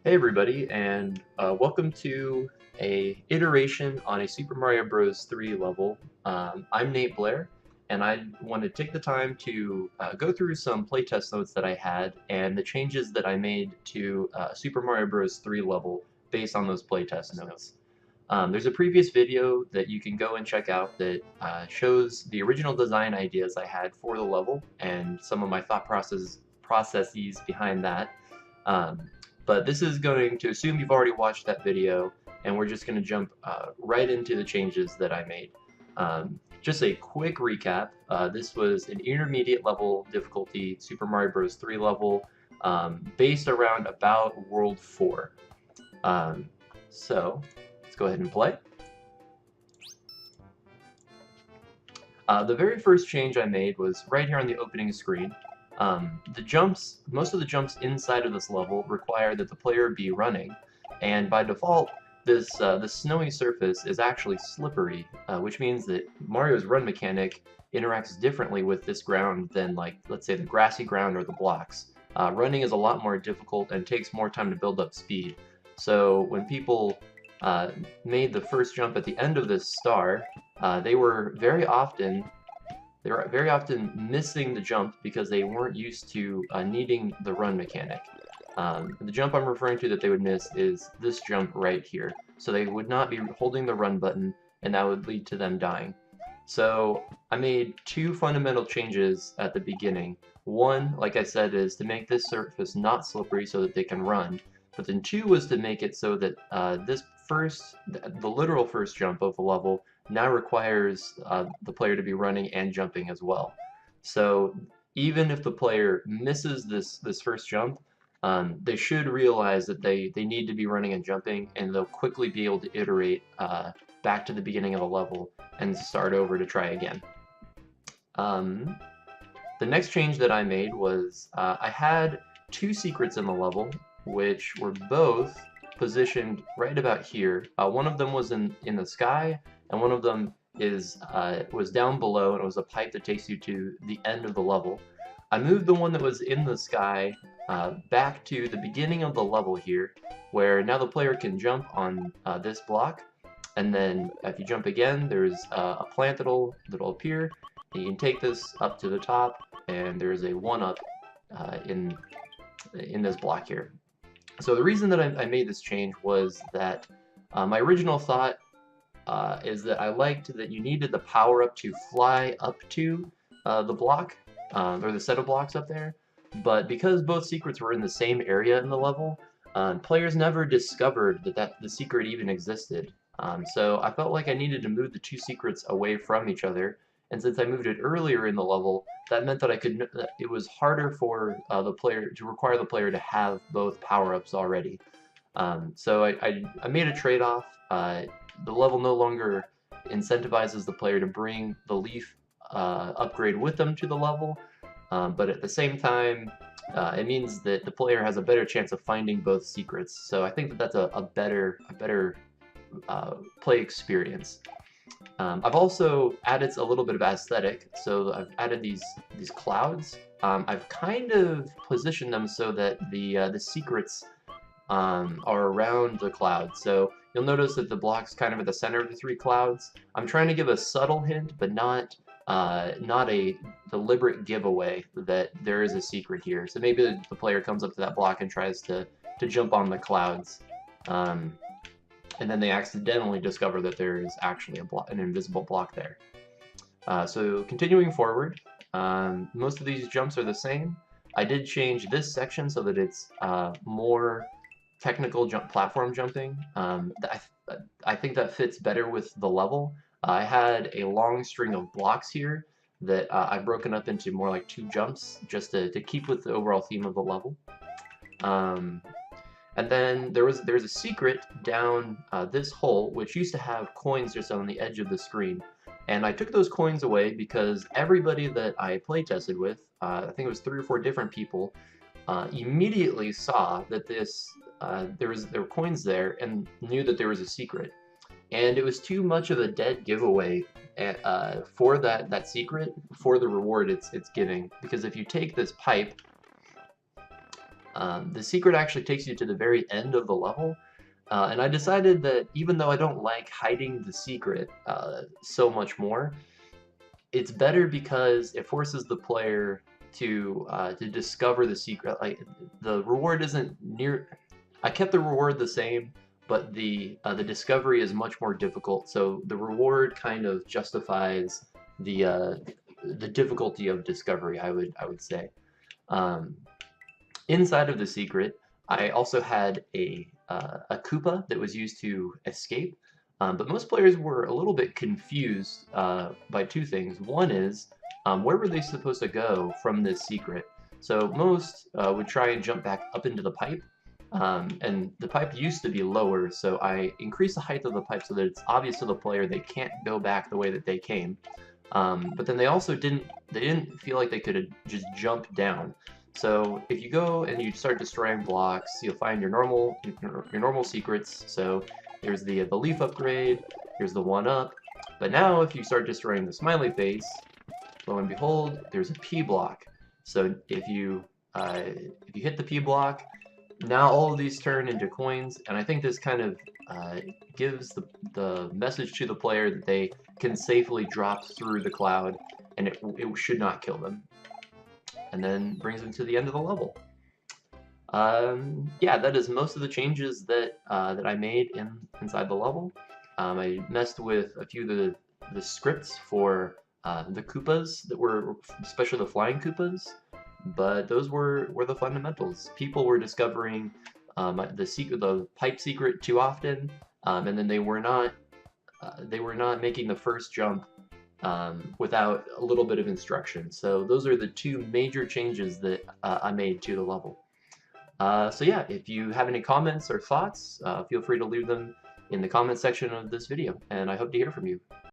Hey everybody, and welcome to a iteration on a Super Mario Bros. 3 level. I'm Nate Blair, and I want to take the time to go through some playtest notes that I had and the changes that I made to Super Mario Bros. 3 level based on those playtest notes. There's a previous video that you can go and check out that shows the original design ideas I had for the level and some of my thought processes behind that. Um, but this is going to assume you've already watched that video, and we're just going to jump right into the changes that I made. Just a quick recap, this was an intermediate level difficulty Super Mario Bros. 3 level based around about World 4. So let's go ahead and play. The very first change I made was right here on the opening screen. Most of the jumps inside of this level require that the player be running, and by default, this snowy surface is actually slippery, which means that Mario's run mechanic interacts differently with this ground than, like, let's say the grassy ground or the blocks. Running is a lot more difficult and takes more time to build up speed. So when people made the first jump at the end of this star, they were very often missing the jump because they weren't used to needing the run mechanic. The jump I'm referring to that they would miss is this jump right here. So they would not be holding the run button, and that would lead to them dying. So I made two fundamental changes at the beginning. One, like I said, is to make this surface not slippery so that they can run. But then two was to make it so that the literal first jump of the level now requires the player to be running and jumping as well. So even if the player misses this first jump, they should realize that they need to be running and jumping, and they'll quickly be able to iterate back to the beginning of the level and start over to try again. The next change that I made was I had two secrets in the level, which were both positioned right about here. One of them was in the sky, and one of them was down below, and it was a pipe that takes you to the end of the level. I moved the one that was in the sky back to the beginning of the level here, where now the player can jump on this block, and then if you jump again, there's a plant that'll appear. You can take this up to the top, and there's a 1-up in this block here. So the reason that I made this change was that my original thought is that I liked that you needed the power up to fly up to the block, or the set of blocks up there, but because both secrets were in the same area in the level, players never discovered that the secret even existed. So I felt like I needed to move the two secrets away from each other, and since I moved it earlier in the level, that meant that it was harder for the player to require the player to have both power-ups already. So I made a trade-off. The level no longer incentivizes the player to bring the leaf upgrade with them to the level, but at the same time, it means that the player has a better chance of finding both secrets. So I think that that's a better play experience. I've also added a little bit of aesthetic, so I've added these clouds. I've kind of positioned them so that the secrets are around the clouds. So you'll notice that the block's kind of at the center of the three clouds. I'm trying to give a subtle hint, but not a deliberate giveaway that there is a secret here. So maybe the player comes up to that block and tries to jump on the clouds. And then they accidentally discover that there is actually an invisible block there. So continuing forward, most of these jumps are the same. I did change this section so that it's more technical platform jumping. I think that fits better with the level. I had a long string of blocks here that I've broken up into more like 2 jumps just to keep with the overall theme of the level. And then there's a secret down this hole, which used to have coins just on the edge of the screen. And I took those coins away because everybody that I playtested with, I think it was 3 or 4 different people, immediately saw that there were coins there and knew that there was a secret. And it was too much of a dead giveaway for that secret for the reward it's giving. Because if you take this pipe The secret actually takes you to the very end of the level, and I decided that even though I don't like hiding the secret so much more, it's better because it forces the player to discover the secret. Like the reward isn't near. I kept the reward the same, but the discovery is much more difficult. So the reward kind of justifies the difficulty of discovery. I would say. Um, Inside of the secret, I also had a Koopa that was used to escape, but most players were a little bit confused by two things. One is, where were they supposed to go from this secret? So most would try and jump back up into the pipe, and the pipe used to be lower, so I increased the height of the pipe so that it's obvious to the player they can't go back the way that they came. But then they also didn't feel like they could just jump down. So if you go and you start destroying blocks, you'll find your normal secrets. So there's the leaf upgrade, here's the 1-up. But now if you start destroying the smiley face, lo and behold, there's a P block. So if you hit the P block, now all of these turn into coins, and I think this kind of gives the message to the player that they can safely drop through the cloud, and it should not kill them. And then brings them to the end of the level. Yeah, that is most of the changes that that I made inside the level. I messed with a few of the scripts for the Koopas that were, especially the flying Koopas, but those were the fundamentals. People were discovering the pipe secret too often, and then they were not making the first jump without a little bit of instruction. So those are the two major changes that I made to the level. So yeah, if you have any comments or thoughts, feel free to leave them in the comment section of this video, and I hope to hear from you.